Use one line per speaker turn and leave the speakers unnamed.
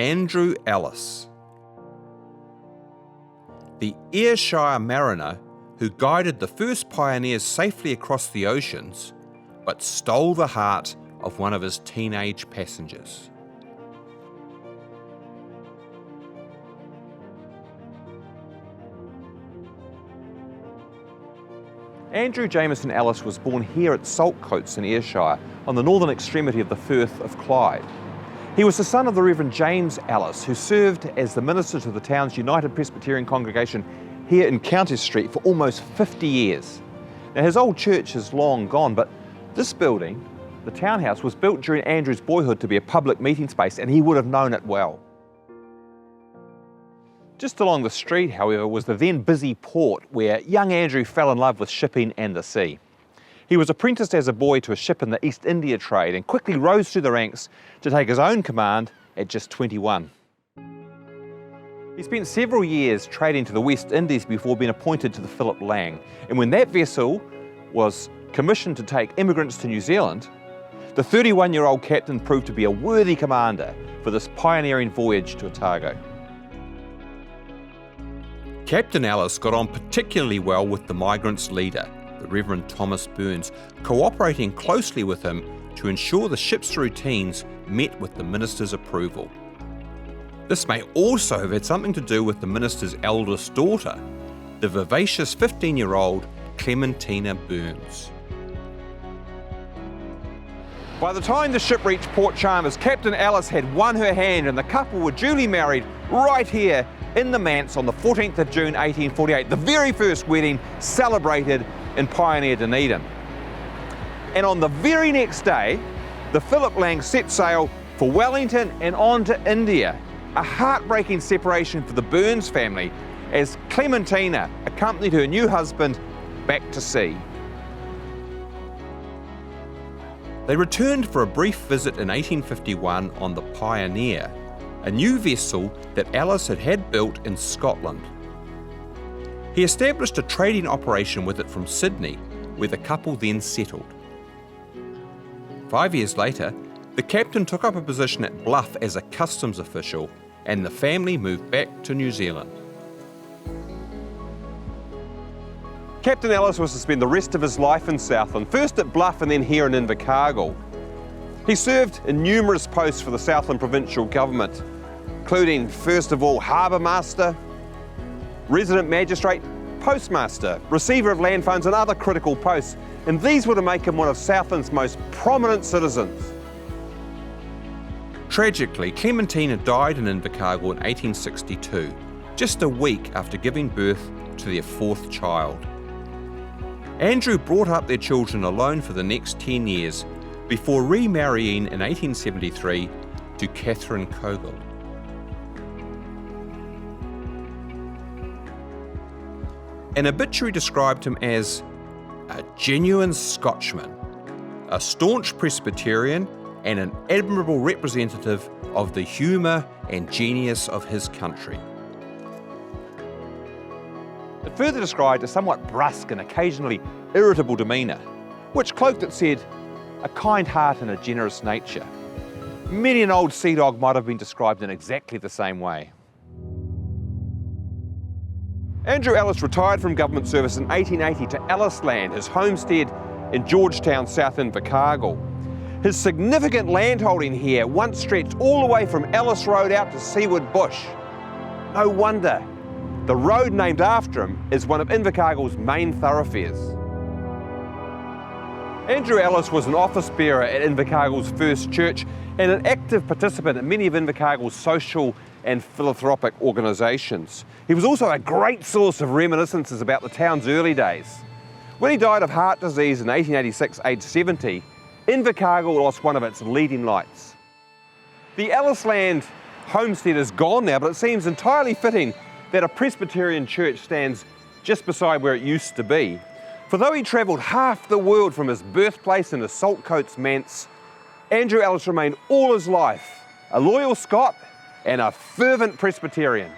Andrew Elles, the Ayrshire mariner who guided the first pioneers safely across the oceans, but stole the heart of one of his teenage passengers. Andrew Jameson Elles was born here at Saltcoats in Ayrshire, on the northern extremity of the Firth of Clyde. He was the son of the Reverend James Elles, who served as the minister to the town's United Presbyterian congregation here in County Street for almost 50 years. Now, his old church is long gone, but this building, the townhouse, was built during Andrew's boyhood to be a public meeting space, and he would have known it well. Just along the street, however, was the then busy port where young Andrew fell in love with shipping and the sea. He was apprenticed as a boy to a ship in the East India trade and quickly rose through the ranks to take his own command at just 21. He spent several years trading to the West Indies before being appointed to the Philip Lang, and when that vessel was commissioned to take immigrants to New Zealand, the 31-year-old captain proved to be a worthy commander for this pioneering voyage to Otago. Captain Elles got on particularly well with the migrants' leader, the Reverend Thomas Burns, cooperating closely with him to ensure the ship's routines met with the minister's approval. This may also have had something to do with the minister's eldest daughter, the vivacious 15-year-old Clementina Burns. By the time the ship reached Port Chalmers, Captain Elles had won her hand and the couple were duly married right here in the manse on the 14th of June 1848, the very first wedding celebrated in pioneer Dunedin. And on the very next day, the Philip Lang set sail for Wellington and on to India, a heartbreaking separation for the Burns family as Clementina accompanied her new husband back to sea. They returned for a brief visit in 1851 on the Pioneer, a new vessel that Elles had built in Scotland. He established a trading operation with it from Sydney, where the couple then settled. 5 years later, the captain took up a position at Bluff as a customs official, and the family moved back to New Zealand. Captain Elles was to spend the rest of his life in Southland, first at Bluff and then here in Invercargill. He served in numerous posts for the Southland provincial government, including, first of all, harbour master, resident magistrate, postmaster, receiver of land funds and other critical posts, and these were to make him one of Southland's most prominent citizens. Tragically, Clementina died in Invercargill in 1862, just a week after giving birth to their fourth child. Andrew brought up their children alone for the next 10 years before remarrying in 1873 to Catherine Cogill. An obituary described him as a genuine Scotchman, a staunch Presbyterian, and an admirable representative of the humour and genius of his country. It further described a somewhat brusque and occasionally irritable demeanour, which cloaked, it said, a kind heart and a generous nature. Many an old sea dog might have been described in exactly the same way. Andrew Elles retired from government service in 1880 to Ellisland, his homestead in Georgetown, South Invercargill. His significant landholding here once stretched all the way from Ellis Road out to Seaward Bush. No wonder the road named after him is one of Invercargill's main thoroughfares. Andrew Elles was an office bearer at Invercargill's first church and an active participant in many of Invercargill's social and philanthropic organisations. He was also a great source of reminiscences about the town's early days. When he died of heart disease in 1886, aged 70, Invercargill lost one of its leading lights. The Ellisland homestead is gone now, but it seems entirely fitting that a Presbyterian church stands just beside where it used to be. For though he travelled half the world from his birthplace in the Saltcoats manse, Andrew Elles remained all his life a loyal Scot and a fervent Presbyterian.